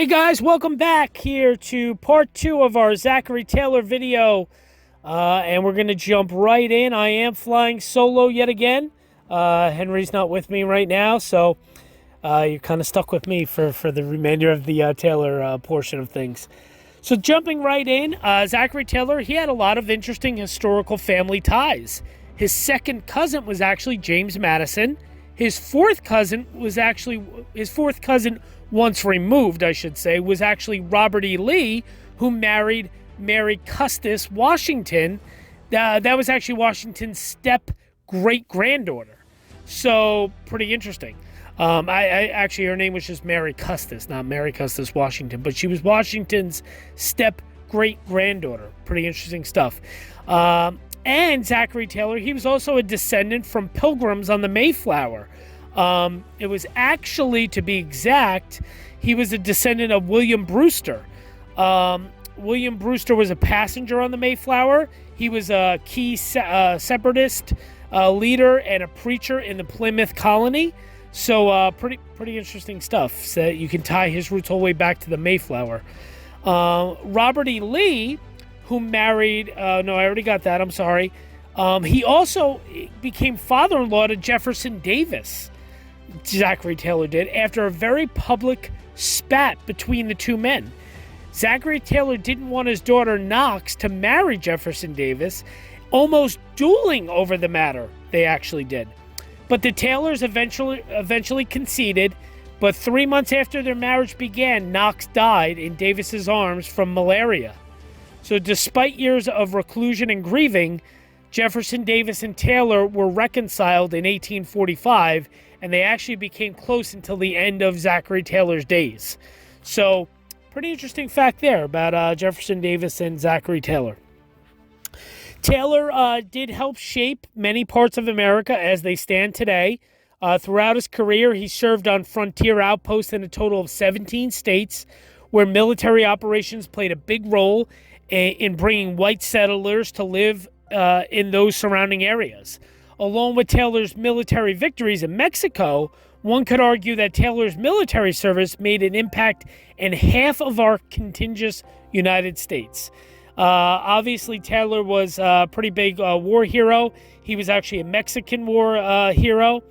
Hey guys, welcome back here to part 2 of our Zachary Taylor video, and we're going to jump right in. I am flying solo yet again. Henry's not with me right now, so you're kind of stuck with me for the remainder of the Taylor portion of things. So jumping right in, Zachary Taylor, he had a lot of interesting historical family ties. His second cousin was actually James Madison. His fourth cousin, once removed, I should say, was actually Robert E. Lee, who married Mary Custis Washington. That was actually Washington's step-great-granddaughter. So, pretty interesting. I actually, her name was just Mary Custis, not Mary Custis Washington, but she was Washington's step-great-granddaughter. Pretty interesting stuff. And Zachary Taylor, he was also a descendant from Pilgrims on the Mayflower. It was actually, to be exact, he was a descendant of William Brewster. William Brewster was a passenger on the Mayflower. He was a key separatist leader and a preacher in the Plymouth colony. So pretty interesting stuff. So you can tie his roots all the way back to the Mayflower. Robert E. Lee, who married, no, I already got that, I'm sorry. He also became father-in-law to Jefferson Davis, Zachary Taylor did, after a very public spat between the two men. Zachary Taylor didn't want his daughter Knox to marry Jefferson Davis, almost dueling over the matter. They actually did. But the Taylors eventually conceded, but 3 months after their marriage began, Knox died in Davis's arms from malaria. So despite years of reclusion and grieving, Jefferson Davis and Taylor were reconciled in 1845, and they actually became close until the end of Zachary Taylor's days. So, pretty interesting fact there about Jefferson Davis and Zachary Taylor. Taylor did help shape many parts of America as they stand today. Throughout his career, he served on frontier outposts in a total of 17 states, where military operations played a big role in bringing white settlers to live in those surrounding areas. Along with Taylor's military victories in Mexico, one could argue that Taylor's military service made an impact in half of our contiguous United States. Obviously, Taylor was a pretty big war hero. He was actually a Mexican war hero.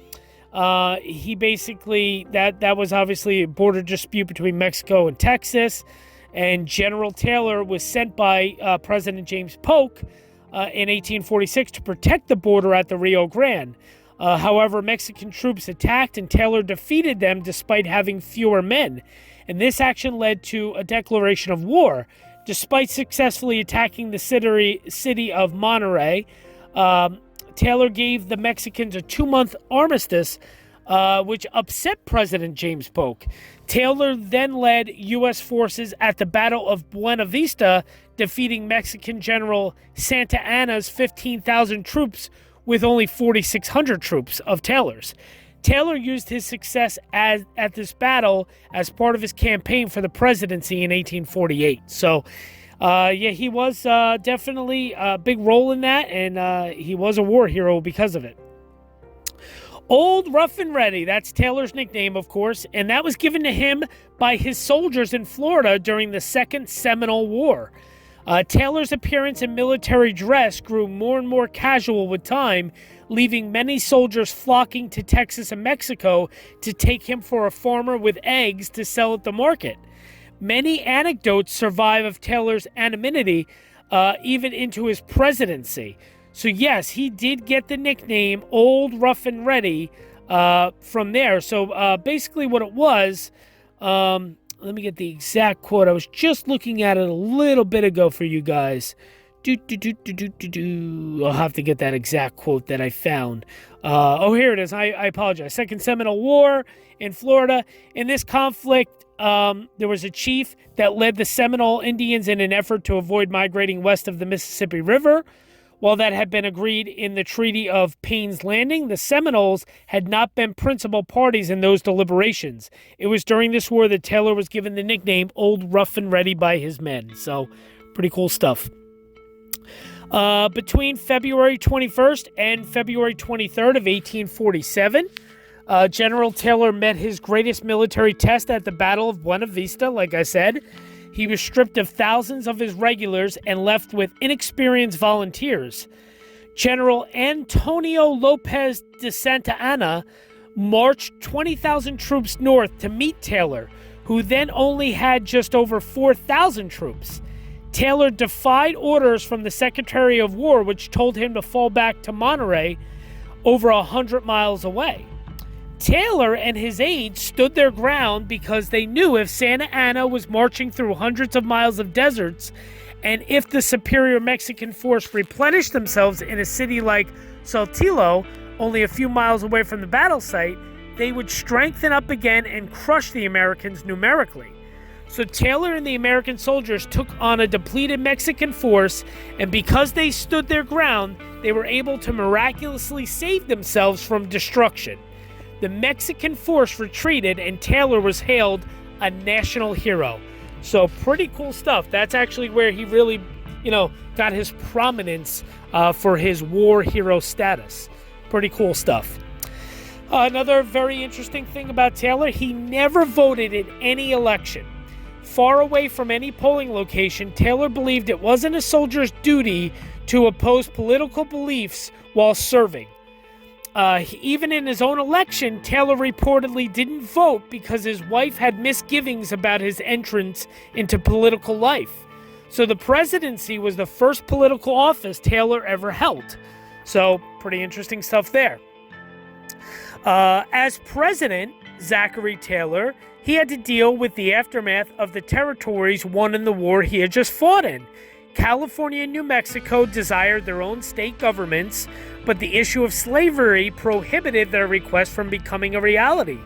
He basically, that was obviously a border dispute between Mexico and Texas. And General Taylor was sent by President James Polk in 1846 to protect the border at the Rio Grande. However, Mexican troops attacked and Taylor defeated them despite having fewer men. And this action led to a declaration of war. Despite successfully attacking the city of Monterrey, Taylor gave the Mexicans a 2-month armistice, which upset President James Polk. Taylor then led U.S. forces at the Battle of Buena Vista, defeating Mexican General Santa Anna's 15,000 troops with only 4,600 troops of Taylor's. Taylor used his success at this battle as part of his campaign for the presidency in 1848. So, he was definitely a big role in that, and he was a war hero because of it. Old Rough and Ready, that's Taylor's nickname, of course, and that was given to him by his soldiers in Florida during the Second Seminole War. Taylor's appearance in military dress grew more and more casual with time, leaving many soldiers flocking to Texas and Mexico to take him for a farmer with eggs to sell at the market. Many anecdotes survive of Taylor's anonymity, even into his presidency. So yes, he did get the nickname Old Rough and Ready from there. So basically what it was, let me get the exact quote. I was just looking at it a little bit ago for you guys. I'll have to get that exact quote that I found. Here it is. I apologize. Second Seminole War in Florida. In this conflict, there was a chief that led the Seminole Indians in an effort to avoid migrating west of the Mississippi River. While that had been agreed in the Treaty of Payne's Landing, the Seminoles had not been principal parties in those deliberations. It was during this war that Taylor was given the nickname Old Rough and Ready by his men. So, pretty cool stuff. Between February 21st and February 23rd of 1847, General Taylor met his greatest military test at the Battle of Buena Vista, like I said. He was stripped of thousands of his regulars and left with inexperienced volunteers. General Antonio Lopez de Santa Anna marched 20,000 troops north to meet Taylor, who then only had just over 4,000 troops. Taylor defied orders from the Secretary of War, which told him to fall back to Monterey, over 100 miles away. Taylor and his aides stood their ground because they knew if Santa Anna was marching through hundreds of miles of deserts, and if the superior Mexican force replenished themselves in a city like Saltillo, only a few miles away from the battle site, they would strengthen up again and crush the Americans numerically. So Taylor and the American soldiers took on a depleted Mexican force, and because they stood their ground, they were able to miraculously save themselves from destruction. The Mexican force retreated, and Taylor was hailed a national hero. So pretty cool stuff. That's actually where he really, got his prominence for his war hero status. Pretty cool stuff. Another very interesting thing about Taylor, he never voted in any election. Far away from any polling location, Taylor believed it wasn't a soldier's duty to oppose political beliefs while serving. Even in his own election, Taylor reportedly didn't vote because his wife had misgivings about his entrance into political life. So the presidency was the first political office Taylor ever held. So pretty interesting stuff there. As president, Zachary Taylor, he had to deal with the aftermath of the territories won in the war he had just fought in. California and New Mexico desired their own state governments, but the issue of slavery prohibited their request from becoming a reality.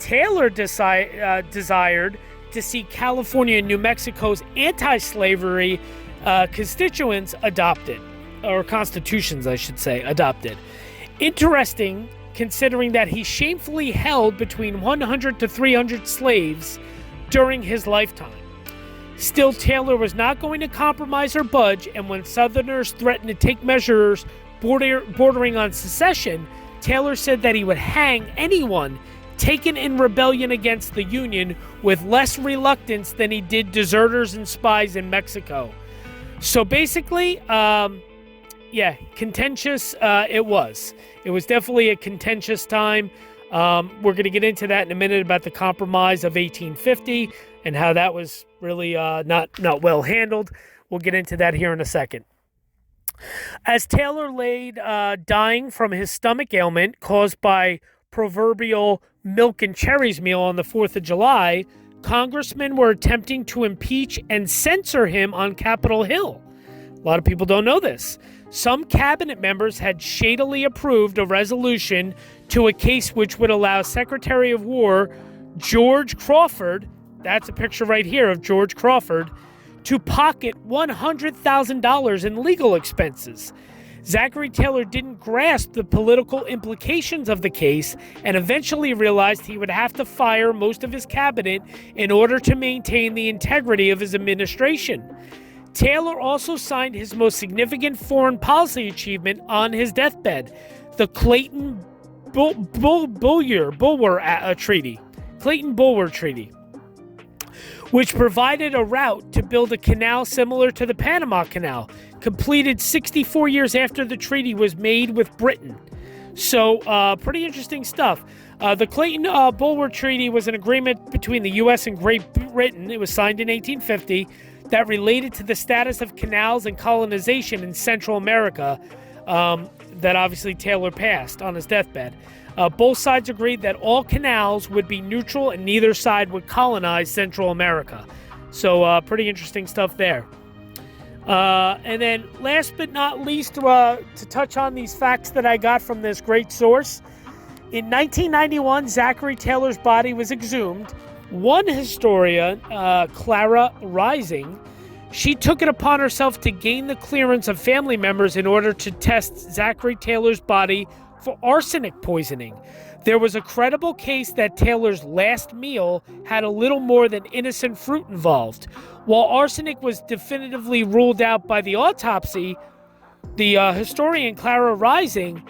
Taylor desired to see California and New Mexico's anti-slavery constitutions adopted, or constitutions, I should say, adopted. Interesting, considering that he shamefully held between 100 to 300 slaves during his lifetime. Still, Taylor was not going to compromise or budge, and when Southerners threatened to take measures bordering on secession, Taylor said that he would hang anyone taken in rebellion against the Union with less reluctance than he did deserters and spies in Mexico. So basically, contentious it was. It was definitely a contentious time. We're going to get into that in a minute about the Compromise of 1850 and how that was really not well handled. We'll get into that here in a second. As Taylor laid dying from his stomach ailment caused by proverbial milk and cherries meal on the 4th of July, congressmen were attempting to impeach and censor him on Capitol Hill. A lot of people don't know this. Some cabinet members had shadily approved a resolution to a case which would allow Secretary of War George Crawford, that's a picture right here of George Crawford, to pocket $100,000 in legal expenses. Zachary Taylor didn't grasp the political implications of the case and eventually realized he would have to fire most of his cabinet in order to maintain the integrity of his administration. Taylor also signed his most significant foreign policy achievement on his deathbed, the Clayton Bulwer Treaty, which provided a route to build a canal similar to the Panama Canal, completed 64 years after the treaty was made with Britain. So, pretty interesting stuff. The Clayton Bulwer Treaty was an agreement between the U.S. and Great Britain. It was signed in 1850 that related to the status of canals and colonization in Central America that obviously Taylor passed on his deathbed. Both sides agreed that all canals would be neutral and neither side would colonize Central America. So pretty interesting stuff there. And then last but not least, to touch on these facts that I got from this great source. In 1991, Zachary Taylor's body was exhumed. One historian, Clara Rising, she took it upon herself to gain the clearance of family members in order to test Zachary Taylor's body for arsenic poisoning. There was a credible case that Taylor's last meal had a little more than innocent fruit involved. While arsenic was definitively ruled out by the autopsy, the historian Clara Rising,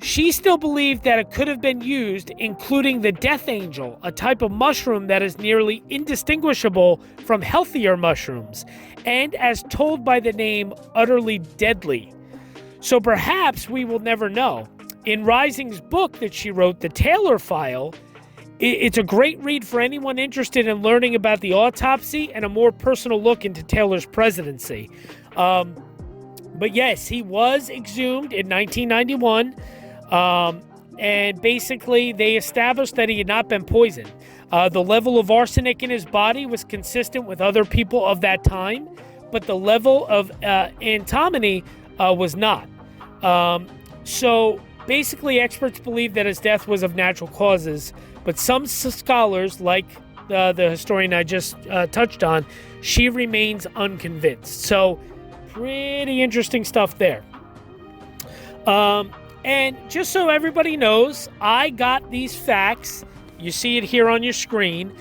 She still believed that it could have been used, including the death angel, a type of mushroom that is nearly indistinguishable from healthier mushrooms, and as told by the name, utterly deadly. So perhaps we will never know. In Rising's book that she wrote, The Taylor File, it's a great read for anyone interested in learning about the autopsy and a more personal look into Taylor's presidency. But yes, he was exhumed in 1991. And basically, they established that he had not been poisoned. The level of arsenic in his body was consistent with other people of that time, but the level of antimony was not. So basically, experts believe that his death was of natural causes, but some scholars, like the historian I just touched on, she remains unconvinced. So pretty interesting stuff there. And just so everybody knows, I got these facts, you see it here on your screen,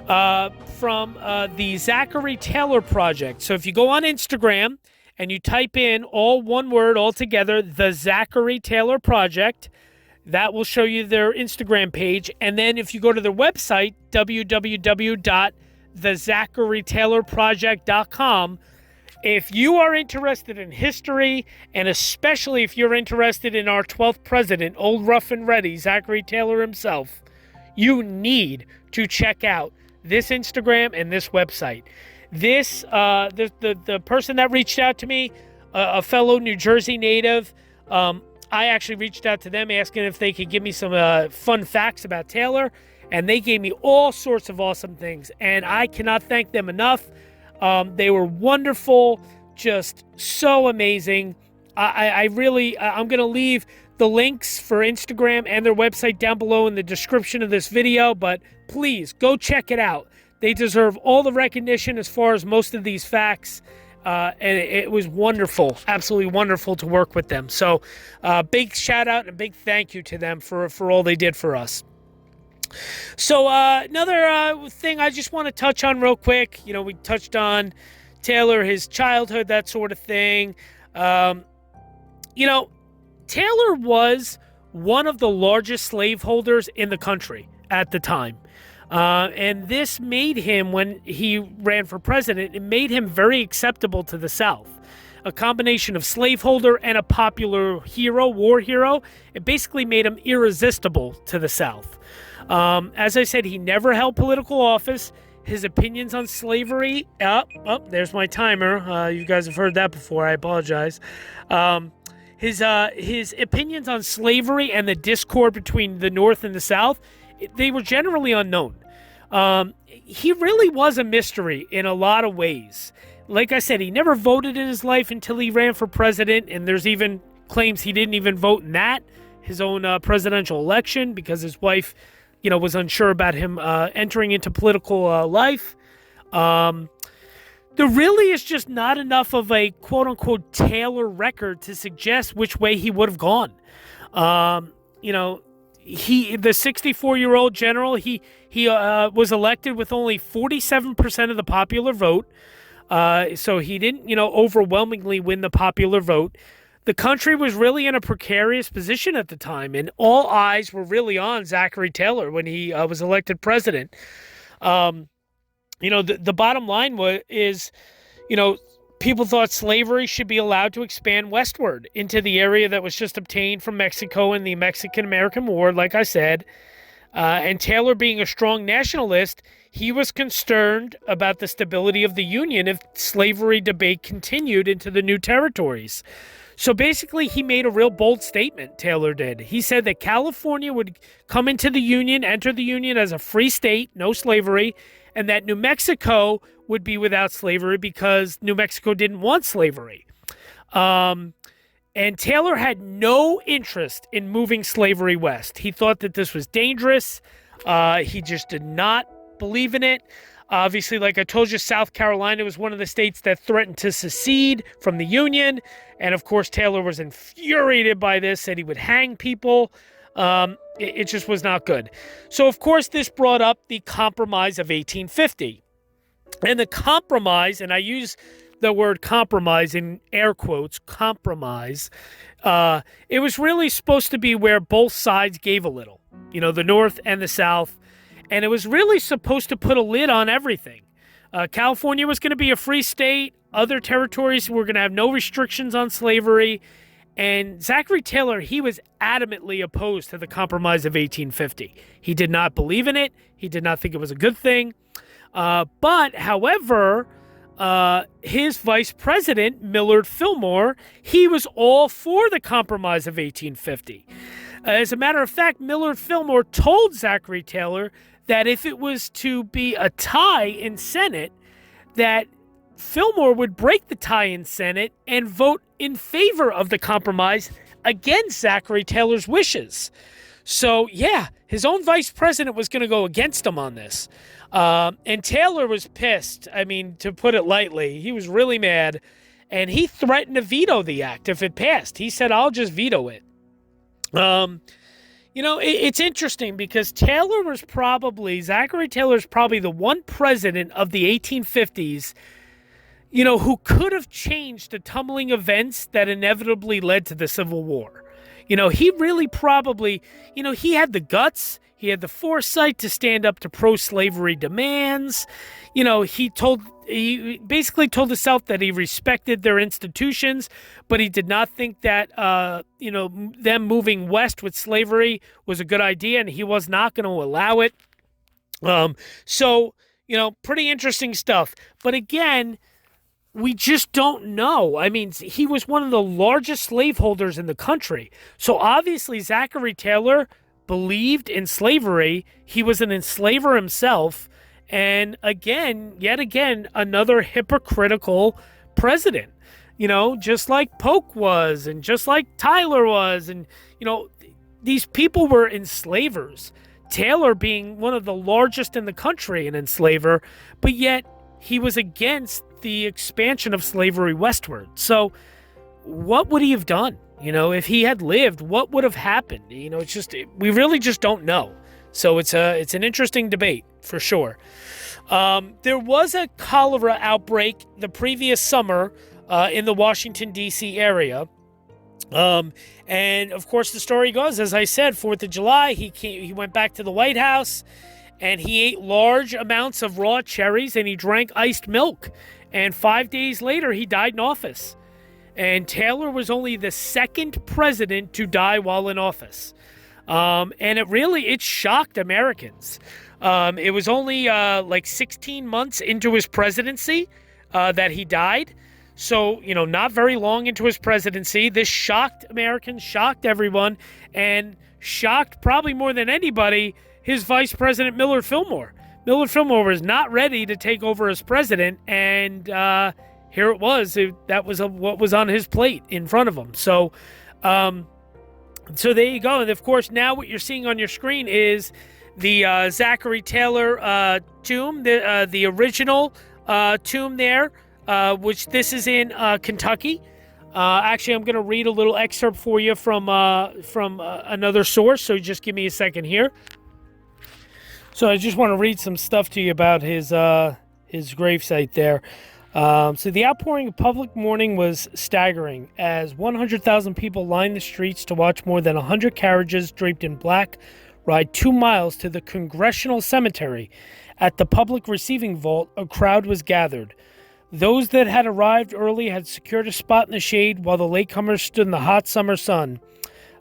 from the Zachary Taylor Project. So if you go on Instagram and you type in all one word all together, the Zachary Taylor Project, that will show you their Instagram page. And then if you go to their website, www.TheZacharyTaylorProject.com, if you are interested in history, and especially if you're interested in our 12th president, old rough and ready, Zachary Taylor himself, you need to check out this Instagram and this website. This, the person that reached out to me, a fellow New Jersey native, I actually reached out to them asking if they could give me some fun facts about Taylor, and they gave me all sorts of awesome things, and I cannot thank them enough. They were wonderful, just so amazing. I'm going to leave the links for Instagram and their website down below in the description of this video, but please go check it out. They deserve all the recognition as far as most of these facts, and it was wonderful, absolutely wonderful to work with them. So big shout out and a big thank you to them for all they did for us. So another thing I just want to touch on real quick. You know, we touched on Taylor, his childhood, that sort of thing. You know, Taylor was one of the largest slaveholders in the country at the time. And this made him, when he ran for president, it made him very acceptable to the South. A combination of slaveholder and a popular hero, war hero. It basically made him irresistible to the South. As I said, he never held political office. His opinions on slavery, there's my timer. You guys have heard that before. I apologize. His opinions on slavery and the discord between the North and the South, they were generally unknown. He really was a mystery in a lot of ways. Like I said, he never voted in his life until he ran for president, and there's even claims he didn't even vote in his own presidential election, because his wife, you know, was unsure about him entering into political life. There really is just not enough of a quote-unquote Taylor record to suggest which way he would have gone. You know, the 64-year-old general, he was elected with only 47% of the popular vote. So he didn't, you know, overwhelmingly win the popular vote. The country was really in a precarious position at the time, and all eyes were really on Zachary Taylor when he was elected president. You know, the bottom line is, you know, people thought slavery should be allowed to expand westward into the area that was just obtained from Mexico in the Mexican-American War, like I said. And Taylor, being a strong nationalist, he was concerned about the stability of the Union if slavery debate continued into the new territories. So basically, he made a real bold statement, Taylor did. He said that California would come into the Union, enter the Union as a free state, no slavery, and that New Mexico would be without slavery because New Mexico didn't want slavery. And Taylor had no interest in moving slavery west. He thought that this was dangerous. He just did not believe in it. Obviously, like I told you, South Carolina was one of the states that threatened to secede from the Union. And of course, Taylor was infuriated by this, said he would hang people. It just was not good. So, of course, this brought up the Compromise of 1850. And the Compromise, and I use the word compromise in air quotes, compromise. It was really supposed to be where both sides gave a little, the North and the South. And it was really supposed to put a lid on everything. California was going to be a free state. Other territories were going to have no restrictions on slavery. And Zachary Taylor, he was adamantly opposed to the Compromise of 1850. He did not believe in it. He did not think it was a good thing. However, his vice president, Millard Fillmore, he was all for the Compromise of 1850. As a matter of fact, Millard Fillmore told Zachary Taylor that if it was to be a tie in Senate, that Fillmore would break the tie in Senate and vote in favor of the compromise against Zachary Taylor's wishes. So, yeah, his own vice president was going to go against him on this. And Taylor was pissed. I mean, to put it lightly, he was really mad. And he threatened to veto the act if it passed. He said, I'll just veto it. It's interesting because Zachary Taylor's probably the one president of the 1850s, who could have changed the tumbling events that inevitably led to the Civil War. He really probably, he had the guts, he had the foresight to stand up to pro-slavery demands. He basically told the South that he respected their institutions, but he did not think that, them moving west with slavery was a good idea, and he was not going to allow it. Pretty interesting stuff. But again, we just don't know. I mean, he was one of the largest slaveholders in the country. So obviously, Zachary Taylor believed in slavery. He was an enslaver himself. And yet again, another hypocritical president, just like Polk was and just like Tyler was. And, these people were enslavers. Taylor being one of the largest in the country, an enslaver, but yet he was against the expansion of slavery westward. So what would he have done? If he had lived, what would have happened? We really just don't know. So it's an interesting debate for sure. There was a cholera outbreak the previous summer in the Washington, D.C. area. And of course, the story goes, as I said, 4th of July, he went back to the White House and he ate large amounts of raw cherries and he drank iced milk. And 5 days later, he died in office. And Taylor was only the second president to die while in office. And it shocked Americans. It was only 16 months into his presidency that he died. So, not very long into his presidency. This shocked Americans, shocked everyone, and shocked probably more than anybody his vice president, Millard Fillmore. Millard Fillmore was not ready to take over as president, and here it was. That was what was on his plate in front of him. So there you go. And, of course, now what you're seeing on your screen is the Zachary Taylor tomb, the original tomb there, which this is in Kentucky. Actually, I'm going to read a little excerpt for you from another source, so just give me a second here. So I just want to read some stuff to you about his gravesite there. So the outpouring of public mourning was staggering as 100,000 people lined the streets to watch more than 100 carriages draped in black ride 2 miles to the Congressional Cemetery. At the public receiving vault, a crowd was gathered. Those that had arrived early had secured a spot in the shade while the latecomers stood in the hot summer sun.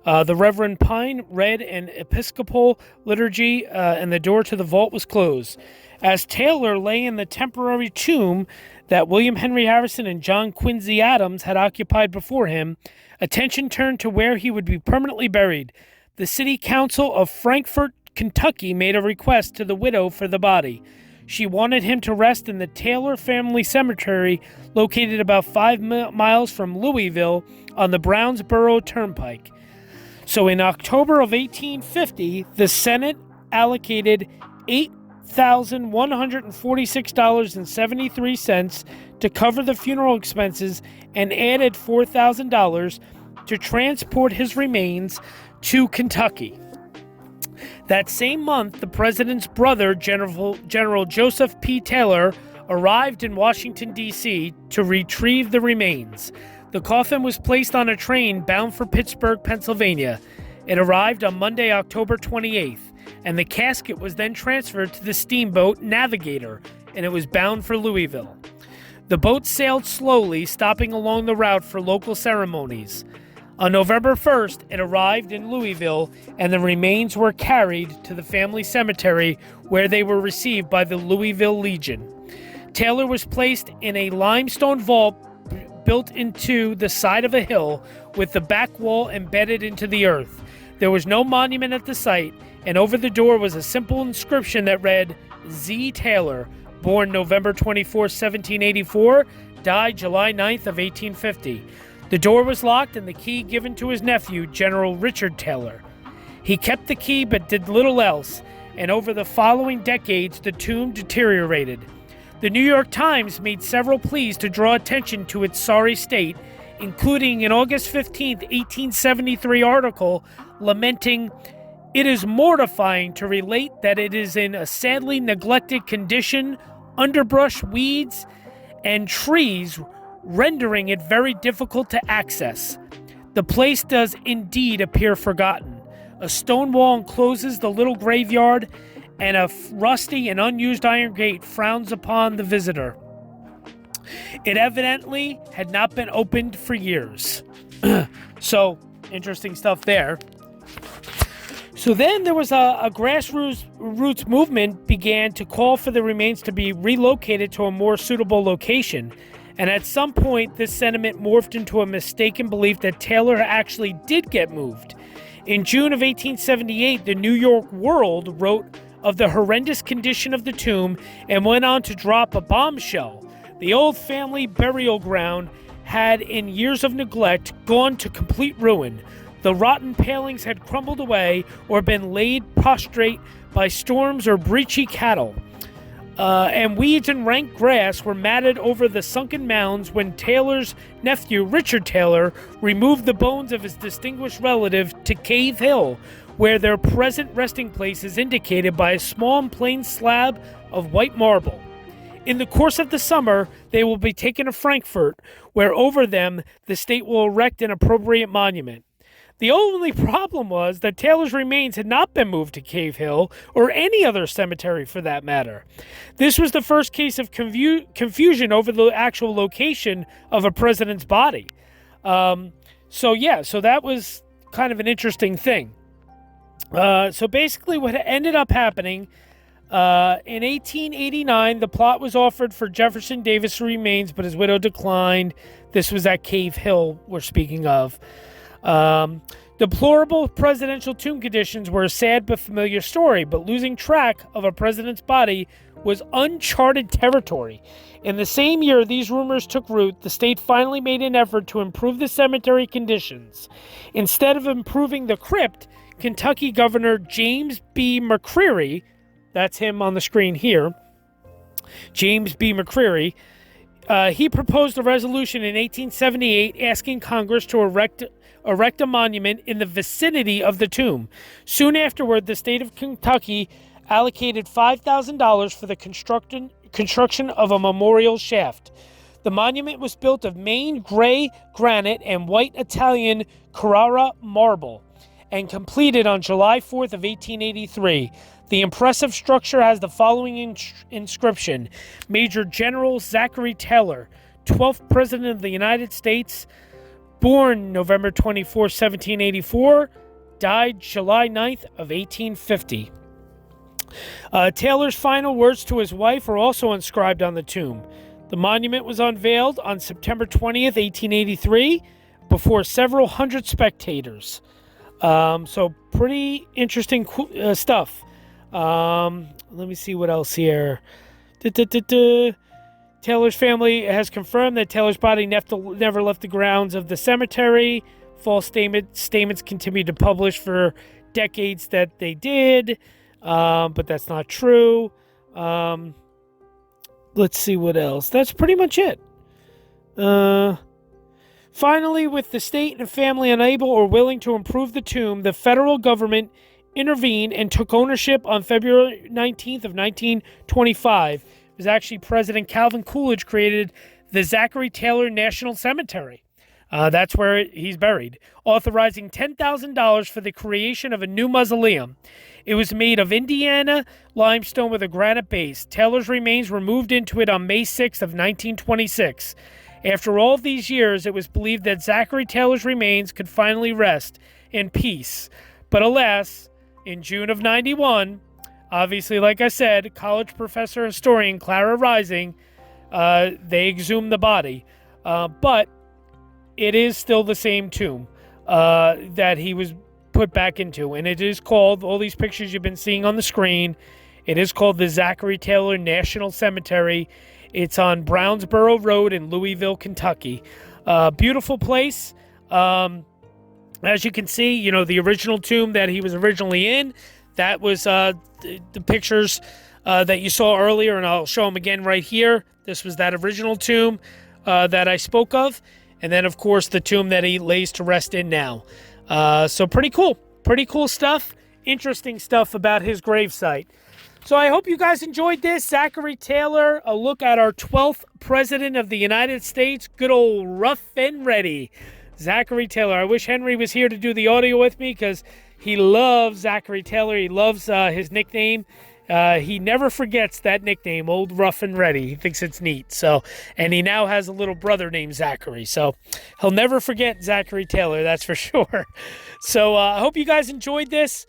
The Reverend Pine read an Episcopal liturgy and the door to the vault was closed. As Taylor lay in the temporary tomb that William Henry Harrison and John Quincy Adams had occupied before him, attention turned to where he would be permanently buried. The City Council of Frankfort, Kentucky made a request to the widow for the body. She wanted him to rest in the Taylor Family Cemetery, located about 5 miles from Louisville on the Brownsboro Turnpike. So in October of 1850, the Senate allocated $8,146.73 to cover the funeral expenses and added $4,000 to transport his remains to Kentucky. That same month, the president's brother, General Joseph P. Taylor, arrived in Washington, D.C. to retrieve the remains. The coffin was placed on a train bound for Pittsburgh, Pennsylvania. It arrived on Monday, October 28th, and the casket was then transferred to the steamboat Navigator, and it was bound for Louisville. The boat sailed slowly, stopping along the route for local ceremonies. On November 1st, it arrived in Louisville, and the remains were carried to the family cemetery where they were received by the Louisville Legion. Taylor was placed in a limestone vault built into the side of a hill with the back wall embedded into the earth. There was no monument at the site, and over the door was a simple inscription that read, Z. Taylor, born November 24, 1784, died July 9th of 1850. The door was locked and the key given to his nephew, General Richard Taylor. He kept the key but did little else, and over the following decades, the tomb deteriorated. The New York Times made several pleas to draw attention to its sorry state, including an August 15, 1873 article lamenting, "It is mortifying to relate that it is in a sadly neglected condition, underbrush, weeds, and trees rendering it very difficult to access. The place does indeed appear forgotten. A stone wall encloses the little graveyard, and a rusty and unused iron gate frowns upon the visitor. It evidently had not been opened for years." So, interesting stuff there. So then there was a grassroots movement began to call for the remains to be relocated to a more suitable location. And at some point, this sentiment morphed into a mistaken belief that Taylor actually did get moved. In June of 1878, the New York World wrote of the horrendous condition of the tomb and went on to drop a bombshell. The old family burial ground had, in years of neglect, gone to complete ruin. The rotten palings had crumbled away or been laid prostrate by storms or breachy cattle. And weeds and rank grass were matted over the sunken mounds when Taylor's nephew, Richard Taylor, removed the bones of his distinguished relative to Cave Hill, where their present resting place is indicated by a small and plain slab of white marble. In the course of the summer, they will be taken to Frankfurt, where over them the state will erect an appropriate monument. The only problem was that Taylor's remains had not been moved to Cave Hill, or any other cemetery for that matter. This was the first case of confusion over the actual location of a president's body. So that was kind of an interesting thing. So basically what ended up happening, in 1889, the plot was offered for Jefferson Davis' remains, but his widow declined. This was at Cave Hill we're speaking of. Deplorable presidential tomb conditions were a sad but familiar story, but losing track of a president's body was uncharted territory. In the same year these rumors took root, the state finally made an effort to improve the cemetery conditions. Instead of improving the crypt, Kentucky Governor James B. McCreary, that's him on the screen here, James B. McCreary, he proposed a resolution in 1878 asking Congress to erect a monument in the vicinity of the tomb. Soon afterward, the state of Kentucky allocated $5,000 for the construction of a memorial shaft. The monument was built of Maine gray granite and white Italian Carrara marble and completed on July 4th of 1883. The impressive structure has the following inscription: Major General Zachary Taylor, 12th President of the United States, born November 24, 1784, died July 9th of 1850. Taylor's final words to his wife are also inscribed on the tomb. The monument was unveiled on September 20th, 1883, before several hundred spectators. So pretty interesting stuff. Let me see what else here. Taylor's family has confirmed that Taylor's body never left the grounds of the cemetery. False statements continued to publish for decades that they did, but that's not true. Let's see what else. That's pretty much it. Finally, with the state and family unable or willing to improve the tomb, the federal government intervened and took ownership on February 19th of 1925, It was actually President Calvin Coolidge created the Zachary Taylor National Cemetery. That's where he's buried, authorizing $10,000 for the creation of a new mausoleum. It was made of Indiana limestone with a granite base. Taylor's remains were moved into it on May 6th of 1926. After all of these years, it was believed that Zachary Taylor's remains could finally rest in peace. But alas, in June of 91, obviously, like I said, college professor historian Clara Rising, they exhumed the body. But it is still the same tomb that he was put back into. And it is called, all these pictures you've been seeing on the screen, it is called the Zachary Taylor National Cemetery. It's on Brownsboro Road in Louisville, Kentucky. Beautiful place. As you can see, you know, the original tomb that he was originally in, that was the pictures that you saw earlier, and I'll show them again right here. This was that original tomb that I spoke of. And then, of course, the tomb that he lays to rest in now. So pretty cool. Pretty cool stuff. Interesting stuff about his gravesite. So I hope you guys enjoyed this. Zachary Taylor, a look at our 12th President of the United States. Good old rough and ready. Zachary Taylor. I wish Henry was here to do the audio with me because he loves Zachary Taylor. He loves his nickname. He never forgets that nickname, Old Rough and Ready. He thinks it's neat. So, and he now has a little brother named Zachary. So he'll never forget Zachary Taylor, that's for sure. So I hope you guys enjoyed this.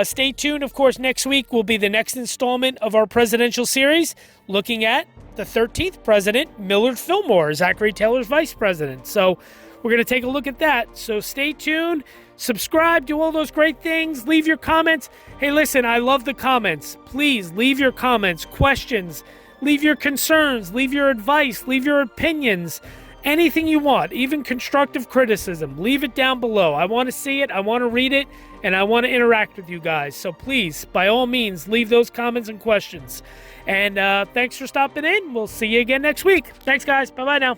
Stay tuned. Of course, next week will be the next installment of our presidential series, looking at the 13th president, Millard Fillmore, Zachary Taylor's vice president. So we're going to take a look at that. So stay tuned. Subscribe, do all those great things. Leave your comments. Hey, listen, I love the comments. Please leave your comments, questions, leave your concerns, leave your advice, leave your opinions, anything you want, even constructive criticism. Leave it down below. I want to see it, I want to read it, and I want to interact with you guys. So please, by all means, leave those comments and questions. And thanks for stopping in. We'll see you again next week. Thanks, guys. Bye-bye now.